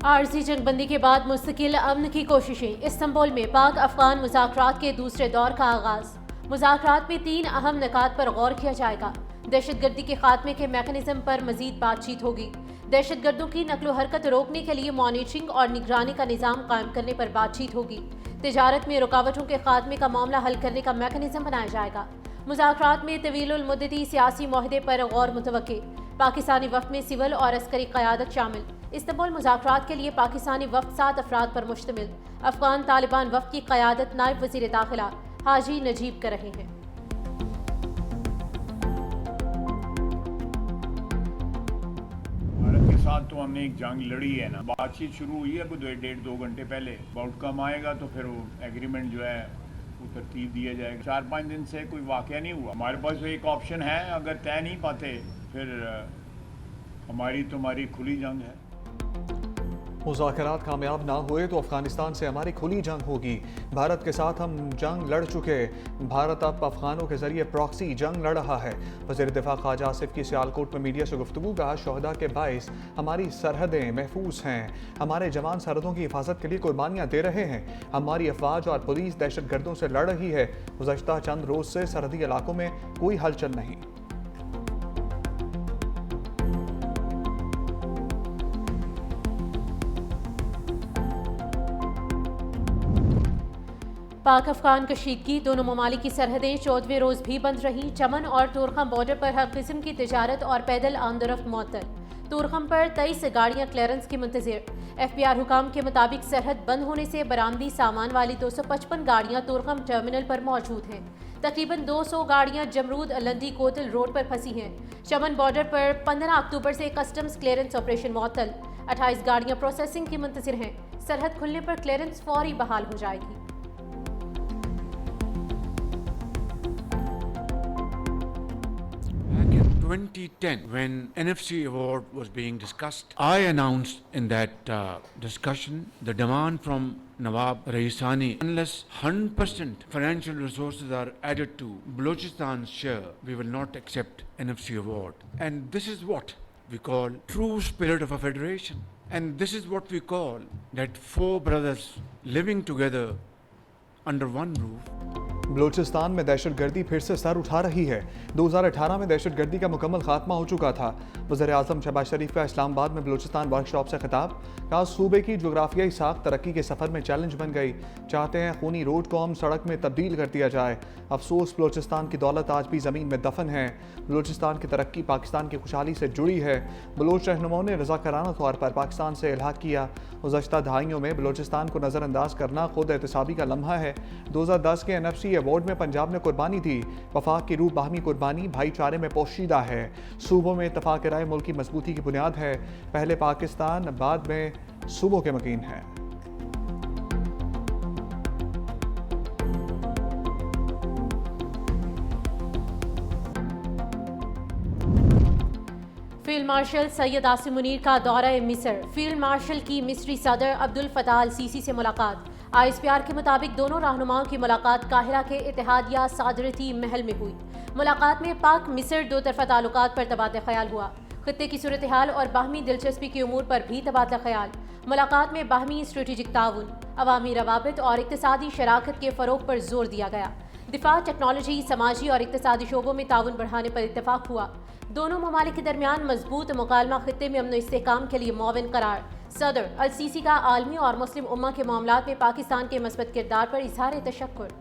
RG जंगबंदी के बाद मुस्तकिल अमन की कोशिशें। इस्तांबुल में पाक अफगान मुज़ाकरात के दूसरे दौर का आगाज। मुज़ाकरात में 3 अहम निकात पर गौर किया जाएगा। दहशतगर्दी के खात्मे के मैकेनिज्म पर मजीद बातचीत होगी। दहशतगर्दों की नकलो हरकत रोकने के लिए मॉनिटरिंग और निगरानी का निज़ाम कायम करने पर बातचीत होगी। तिजारत में रुकावटों के खात्मे का मामला हल करने का मैकेनिज्म बनाया जाएगा। मुज़ाकरात में तवीलुल मुद्दती सियासी मुआहदे पर गौर मुतवक्के। पाकिस्तानी वफ्द में सिविल और अस्करी क़यादत शामिल। इस्तांबुल मुज़ाकरात के लिए पाकिस्तानी वफ्द 7 अफराद पर मुश्तमिल। अफगान तालिबान वफ्द की क़यादत नायब वज़ीर दाखिला हाजी नजीब कर रहे हैं। भारत के साथ तो हमने एक जंग लड़ी है ना, बातचीत शुरू हुई है कोई 1.5-2 घंटे पहले। आउटकम आएगा तो फिर वो एग्रीमेंट जो है वो तरतीब दिया जाएगा। 4-5 दिन से कोई वाक़या नहीं हुआ। हमारे पास तो एक ऑप्शन है, अगर तय नहीं पाते फिर हमारी तुम्हारी खुली जंग है। मुज़ाकरात कामयाब ना हुए तो अफगानिस्तान से हमारी खुली जंग होगी। भारत के साथ हम जंग लड़ चुके। भारत अब अफगानों के जरिए प्रॉक्सी जंग लड़ रहा है। वज़ीर दिफा ख्वाजा आसिफ की सियालकोट में मीडिया से गुफ्तगू कहा, शोहदा के बाइस हमारी सरहदें महफूज हैं। हमारे जवान सरहदों की हिफाजत के लिए कुर्बानियाँ दे रहे हैं। हमारी अफवाज और पुलिस दहशतगर्दों से लड़ रही है। गुज़श्ता चंद रोज़ से सरहदी इलाकों में कोई हलचल नहीं। पाक अफगान कशीदगी। दोनों ममालिक की सरहदें 14वें रोज़ भी बंद रहीं। चमन और तोरखम बॉर्डर पर हर किस्म की तिजारत और पैदल आमदरफ्त मुअत्तल। तोरखम पर 23 गाड़ियाँ क्लियरेंस की मुंतज़िर। FBI हुकाम के मुताबिक सरहद बंद होने से बरामदी सामान वाली 255 गाड़ियाँ तोरखम टर्मिनल पर मौजूद हैं। तकरीबन 200 गाड़ियाँ जमरूद अलंदी कोतल रोड पर फंसी हैं। चमन बॉर्डर पर 15 अक्टूबर से कस्टम्स क्लियरेंस ऑपरेशन मुअत्तल। 28 गाड़ियाँ प्रोसेसिंग की मुंतज़िर हैं। सरहद खुलने पर क्लियरेंस फौरी बहाल हो जाएगी। Back in 2010, when NFC award was being discussed, I announced in that discussion the demand from Nawab Raisani, unless 100% financial resources are added to Balochistan's share, we will not accept NFC award. And this is what we call true spirit of a federation. And this is what we call that 4 brothers living together under one roof. Balochistan में दहशतगर्दी फिर से sir उठा रही है। 2018 में दहशतगर्दी का मुकम्मल खात्मा हो चुका था। वज़ीर-ए-आज़म शहबाज शरीफ का इस्लामाबाद में बलूचिस्तान वर्कशॉप से खिताब। कहा, सूबे की जोग्राफियाई साख तरक्की के सफ़र में चैलेंज बन गई। चाहते हैं खूनी रोड को हम सड़क में तब्दील कर दिया जाए। अफसोस बलूचिस्तान की दौलत आज भी ज़मीन में दफन है। बलूचिस्तान की तरक्की पाकिस्तान की खुशहाली से जुड़ी है। बलूच रहनुमाओं ने रज़ाकाराना तौर पर पाकिस्तान से इल्हाक किया। गुज़श्ता दहाइयों में बलूचिस्तान को नज़रअंदाज करना खुद एहतसाबी का लम्हा है। 2010 के NFC अवार्ड में पंजाब ने कुर्बानी दी। वफाक की रूह बाहमी कुर्बानी भाईचारे में पोशीदा है। सूबों में इत्तफाक राय मुल्क की मजबूती की बुनियाद है। पहले पाकिस्तान बाद में सूबों के मकीन है। फील्ड मार्शल सैयद आसिम मुनीर का दौरा मिस्र। फील्ड मार्शल की मिस्री सदर अब्दुल फताह अल सीसी से मुलाकात। ISPR के मुताबिक दोनों रहनुमाओं की मुलाकात काहिरा के इत्तेहादिया सादरती महल में हुई। मुलाकात में पाक मिस्र दो तरफा ताल्लुकात पर तबादला ख्याल हुआ। खित्ते की सूरत हाल और बाहमी दिलचस्पी के उमूर पर भी तबादला ख्याल। मुलाकात में बाहमी स्ट्रेटेजिक ताउन, अवामी रवाबित और इक्तिसादी शराकत के फ़रोग पर जोर दिया गया। दिफा, टेक्नोलॉजी, समाजी और इक्तिसादी शोबों में ताउन बढ़ाने पर इत्तफाक हुआ। दोनों ममालिक के दरमियान मजबूत मुकालमा खित्ते में अमन व इस्तेहकाम के लिए मुआविन करार। सदर अल सीसी का आलमी और मुस्लिम उम्मा के मामलात में पाकिस्तान के मस्बत किरदार पर इजहार तशक्कुर।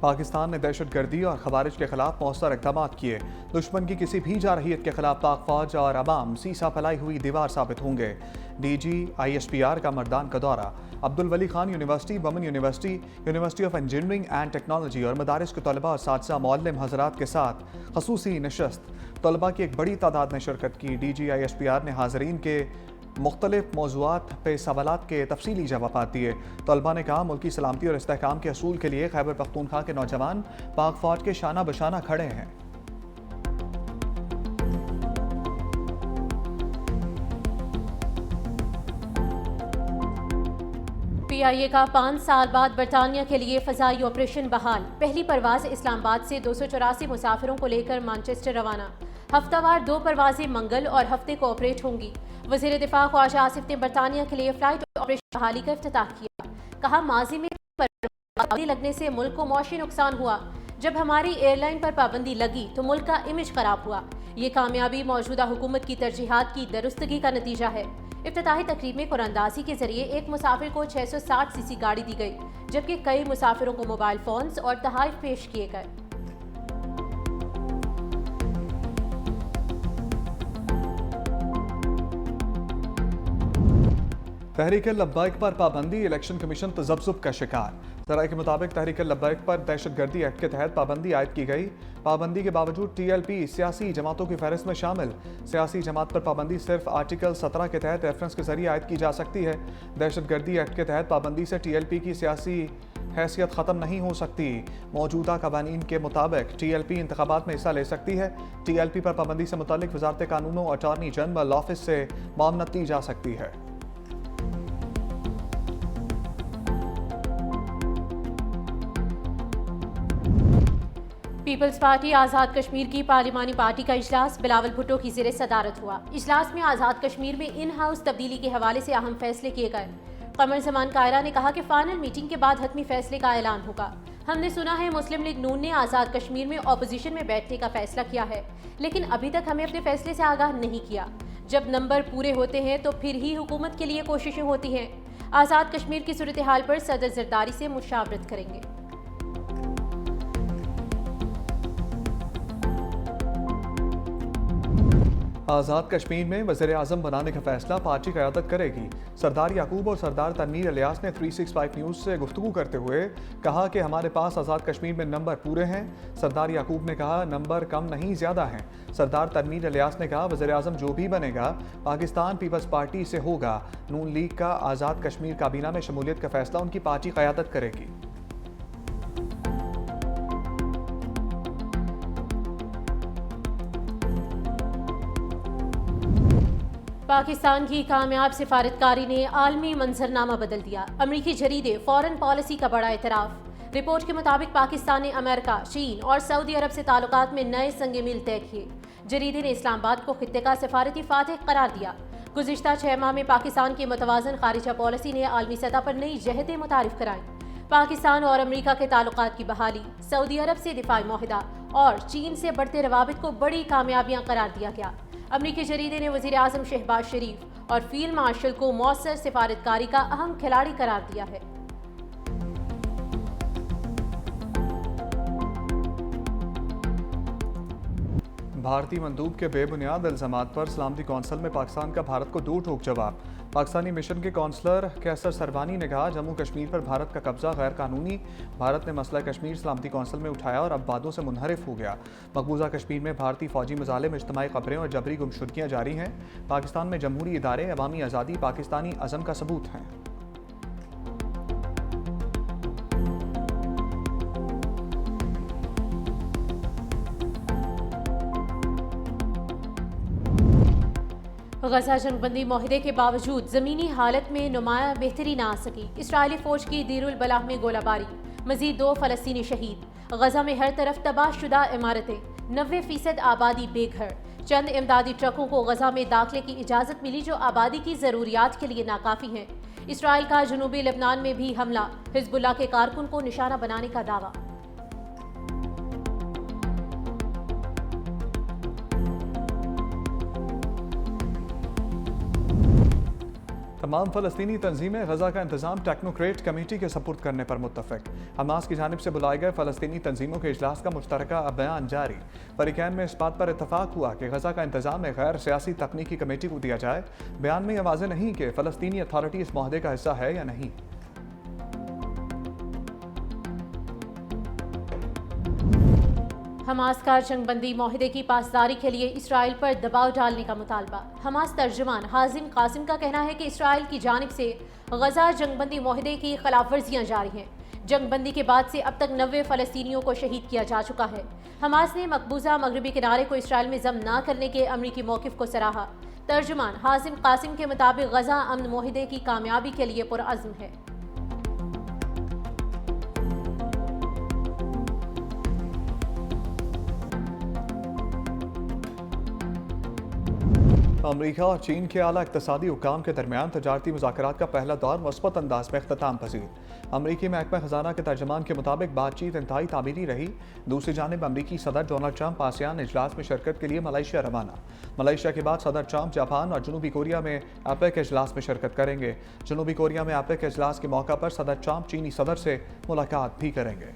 पाकिस्तान ने दहशतगर्दी और खवारिज के खिलाफ मौसर इक़दाम किए। दुश्मन की किसी भी जारहियत के खिलाफ पाक फौज और अवाम सीसा फैलाई हुई दीवार साबित होंगे। DG ISPR का मर्दान का दौरा। Abdul Wali Khan University, Women University, University of Engineering and Technology और मदारिस के तलबा और साथसा मुअल्लिम हज़रात के साथ ख़ुसूसी नशस्त। तलबा की एक बड़ी तादाद ने शिरकत की। DG ISPR ने हाज़रीन के मुख्तलिफ मौज़ूआत पे सवालात के तफसीली जवाब दिए। तलबा ने कहा, मुल्की सलामती और इस्तेहकाम के असूल के लिए खैबर पख्तूनख्वा के नौजवान पाक फौज के शाना बशाना खड़े हैं। PIA का 5 साल बाद बरतानिया के लिए फ़ज़ाई ऑपरेशन बहाल। पहली परवाज़ इस्लामाबाद से 284 मुसाफिरों को लेकर मैनचेस्टर रवाना। हफ्तावार 2 परवाजें मंगल और हफ्ते को ऑपरेट होंगी। वज़ीर दिफा ख्वाजा आसिफ ने बरतानिया के लिए फ्लाइट ऑपरेशन बहाली का इफ्तिताह किया। कहा, माजी में पाबंदी लगने से मुल्क को मौशी नुकसान हुआ। जब हमारी एयरलाइन पर पाबंदी लगी तो मुल्क का इमेज खराब हुआ। ये कामयाबी मौजूदा हुकूमत की तरजीहात की दुरुस्तगी का नतीजा है। इफ्तिताही तकरीब में कुरानंदाजी के जरिए एक मुसाफिर को 660 सीसी गाड़ी दी गई, जबकि कई मुसाफिरों को मोबाइल फोन्स और तोहफे पेश किए गए। तहरीक लब्बाइक पर पाबंदी, इलेक्शन कमीशन तजब्जुब का शिकार। ज़राए के मुताबिक तहरीक लब्बाइक पर दहशतगर्दी एक्ट के तहत पाबंदी आयद की गई। पाबंदी के बावजूद TLP सियासी जमातों की फहरिस्त में शामिल। सियासी जमात पर पाबंदी सिर्फ आर्टिकल 17 के तहत रेफरेंस के जरिए आयद की जा सकती है। दहशतगर्दी एक्ट के तहत पाबंदी से TLP की सियासी हैसियत ख़त्म नहीं हो सकती। मौजूदा कवानीन के मुताबिक TLP इंतखाबात में हिस्सा ले सकती है। TLP पर पाबंदी से मुतालिक वजारत कानून और अटॉर्नी जनरल ऑफिस से मामनत दी जा सकती है। पीपल्स पार्टी आज़ाद कश्मीर की पार्लिमानी पार्टी का इजलास बिलावल भुट्टो की ज़ेरे सदारत हुआ। इजलास में आज़ाद कश्मीर में इन हाउस तब्दीली के हवाले से अहम फैसले किए गए। कमर जमान कायरा ने कहा कि फाइनल मीटिंग के बाद हतमी फैसले का ऐलान होगा। हमने सुना है मुस्लिम लीग नून ने आज़ाद कश्मीर में ऑपोजिशन में बैठने का फैसला किया है, लेकिन अभी तक हमें अपने फैसले से आगाह नहीं किया। जब नंबर पूरे होते हैं तो फिर ही हुकूमत के लिए कोशिशें होती हैं। आज़ाद कश्मीर की सूरत हाल पर सदर जरदारी से मुशावरत करेंगे। आज़ाद कश्मीर में वज़ीर आज़म बनाने का फैसला पार्टी क़यादत करेगी। सरदार याकूब और सरदार तनवीर इलियास ने 365 न्यूज़ से गुफ्तगू करते हुए कहा कि हमारे पास आज़ाद कश्मीर में नंबर पूरे हैं। सरदार याकूब ने कहा, नंबर कम नहीं ज़्यादा हैं। सरदार तनवीर इलियास ने कहा, वज़ीर आज़म जो भी बनेगा पाकिस्तान पीपल्स पार्टी से होगा। नून लीग का आज़ाद कश्मीर काबीना में शमूलियत का फैसला उनकी पार्टी क़यादत करेगी। पाकिस्तान की कामयाब सिफारतकारी ने आलमी मंजरनामा बदल दिया। अमरीकी जरीदे फॉरेन पॉलिसी का बड़ा एतराफ़। रिपोर्ट के मुताबिक पाकिस्तान ने अमेरिका, चीन और सऊदी अरब से ताल्लुकात में नए संग मील तय किए। जरीदे ने इस्लामाबाद को खित्ते का सिफारती फातिह करार दिया। गुज़िश्ता 6 माह में पाकिस्तान की मुतवाज़न खारिजा पॉलिसी ने आलमी सतह पर नई जहतें मुतारिफ कराईं। पाकिस्तान और अमरीका के ताल्लुकात की बहाली, सऊदी अरब से दिफाई मुआहदा और चीन से बढ़ते रवाबित को बड़ी कामयाबियाँ करार दिया गया। अमरीकी जरीदे ने वज़ीर आज़म शहबाज शरीफ और फील्ड मार्शल को मौसर सिफारतकारी का अहम खिलाड़ी करार दिया है। भारतीय मंदूब के बेबुनियाद इल्ज़ामात पर सलामती कौंसिल में पाकिस्तान का भारत को दो टोक जवाब। पाकिस्तानी मिशन के कौंसलर कैसर सरवानी ने कहा, जम्मू कश्मीर पर भारत का कब्जा गैर कानूनी। भारत ने मसला कश्मीर सलामती कौंसिल में उठाया और अब बातों से मुनहरिफ हो गया। मकबूजा कश्मीर में भारतीय फौजी मजाले में इज्तिमाई खबरें और जबरी गुमशुदगियाँ जारी हैं। पाकिस्तान में जमहूरी इदारे अवामी आज़ादी पाकिस्तानी अज़म का सबूत हैं। गजा जंगबंदी माहिदे के बावजूद ज़मीनी हालत में नुमाया बेहतरी ना आ सकी। इसराइली फ़ौज की दीरुल बलाह में गोलाबारी, मज़ीद 2 फ़लस्तीनी शहीद। गजा में हर तरफ तबाहशुदा इमारतें, 90% आबादी बेघर। चंद इमदादी ट्रकों को गजा में दाखिले की इजाज़त मिली जो आबादी की ज़रूरियात के लिए नाकाफ़ी हैं। इसराइल का जनूबी लेबनान में भी हमला, हिज़्बुल्लाह के कारकुन को निशाना बनाने का दावा। तमाम फ़लस्तीनी तंजीमें गजा का इंतजाम टेक्नोक्रेट कमेटी के सपुर्द करने पर मुत्तफिक। हमास की जानिब से बुलाए गए फ़लस्तीनी तंजीमों के इजलास का मुश्तरका बयान जारी। फरीकैन में इस बात पर इतफाक हुआ कि गजा का इंतजाम एक गैर सियासी तकनीकी कमेटी को दिया जाए। बयान में यह वाज़ेह नहीं कि फ़लस्तीनी अथॉरिटी इस मुआहदे का हिस्सा है या नहीं। हमास का जंगबंदी माहिदे की पासदारी के लिए इसराइल पर दबाव डालने का मुतालबा। हमास तर्जुमान हाजिम कासिम का कहना है कि इसराइल की जानिब से गजा जंगबंदी माहिदे की खिलाफ वर्जियाँ जारी हैं। जंगबंदी के बाद से अब तक 90 फ़लस्तीनियों को शहीद किया जा चुका है। हमास ने मकबूजा मगरबी किनारे को इसराइल में ज़ब्त न करने के अमरीकी मौक़िफ़ को सराहा। तर्जुमान हाजिम कासिम के मुताबिक गजा अमन माहिदे की कामयाबी के लिए पुरअज़्म है। अमरीका और चीन के आला इक़्तिसादी हुक्काम के दरमियान तजारती मुज़ाकरात का पहला दौर मस्बत अंदाज में अख्ताम पजीर। अमरीकी महकमा ख़जाना के तर्जमान के मुताबिक बातचीत इंतहाई तामीरी रही। दूसरी जानिब अमरीकी सदर डोनाल्ड ट्रंप आसियान इजलास में शिरकत के लिए मलेशिया रवाना। मलेशिया के बाद सदर ट्रंप जापान और जनूबी कोरिया में एपेक इजलास में शिरकत करेंगे। जनूबी कोरिया में एपेक इजलास के मौका पर सदर ट्रंप चीनी सदर से मुलाकात भी करेंगे।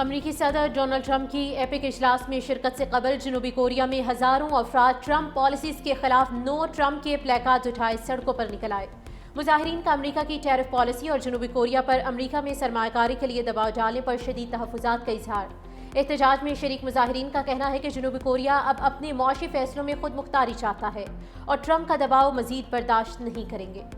अमरीकी सदर डोनाल्ड ट्रंप की एपिक इजलास में शिरकत से कबल जनूबी कोरिया में हज़ारों अफराद ट्रंप पॉलिसीज़ के खिलाफ नो ट्रंप के प्लेकार्ड उठाए सड़कों पर निकल आए। मुजाहिरीन का अमरीका की टैरिफ पॉलिसी और जनूबी कोरिया पर अमरीका में सरमायाकारी के लिए दबाव डालने पर शदीद तहफ़्फ़ुज़ात का इजहार। एहतजाज में शरीक मुजाहिरीन का कहना है कि जनूबी कोरिया अब अपने मुआशी फैसलों में खुद मुख्तारी चाहता है और ट्रंप का दबाव मजीद बर्दाश्त नहीं करेंगे।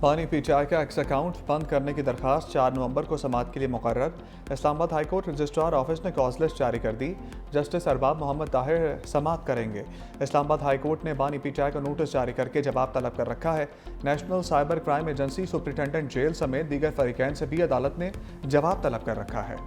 पानी पी चाय का एक्स अकाउंट बंद करने की दरखास्त 4 नवंबर को समाअत के लिए मुकर्रर। Islamabad high court registrar office ने कॉज लिस्ट जारी कर दी। जस्टिस अरबाब मोहम्मद ताहिर समाअत करेंगे। इस्लामाबाद हाई कोर्ट ने बानी पी चाय का नोटिस जारी करके जवाब तलब कर रखा है। National cyber crime agency, superintendent jail समेत दीगर फरीकैन से भी अदालत ने जवाब तलब कर रखा है।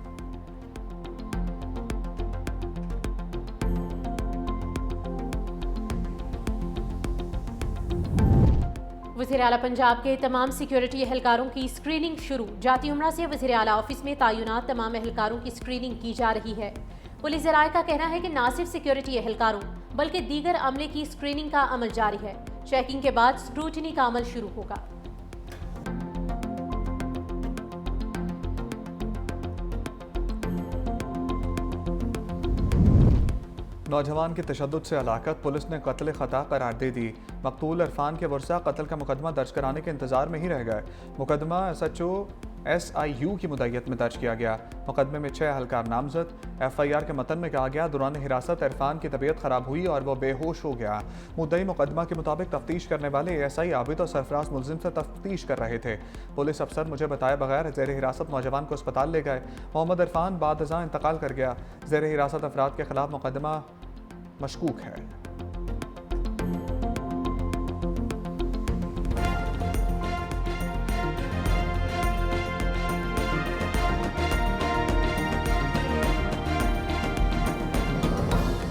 वज़ीर आला पंजाब के तमाम सिक्योरिटी एहलकारों की स्क्रीनिंग शुरू। जाती उम्रा से वज़ीर आला ऑफिस में तैनात तमाम एहलकारों की स्क्रीनिंग की जा रही है। पुलिस ज़राए का कहना है कि न सिर्फ सिक्योरिटी एहलकारों बल्कि दीगर अमले की स्क्रीनिंग का अमल जारी है। चेकिंग के बाद स्क्रूटनी का अमल शुरू होगा। नौजवान की तशद्दुद से हलाकत, पुलिस ने कत्ल खता करार दे दी। मकतूल इरफान के वर्सा कत्ल का मुकदमा दर्ज कराने के इंतजार में ही रह गए। मुकदमा SHO SIU की मुद्दत में दर्ज किया गया। मुकदमे में 6 एहलकार नामजद। FIR के मतन में कहा गया दौरान हिरासत इरफान की तबीयत खराब हुई और वह बेहोश हो गया। मुद्दई मुकदमा के मुताबिक तफ्तीश करने वाले ASI आबिद और सरफराज मुलजिम से तफ्तीश कर रहे थे। पुलिस अफसर मुझे बताए बगैर ज़ेर हिरासत नौजवान को अस्पताल ले गए। मोहम्मद इरफान बाद इंतकाल कर गया। ज़ेर हिरासत अफराद के खिलाफ मुकदमा मशकूक है।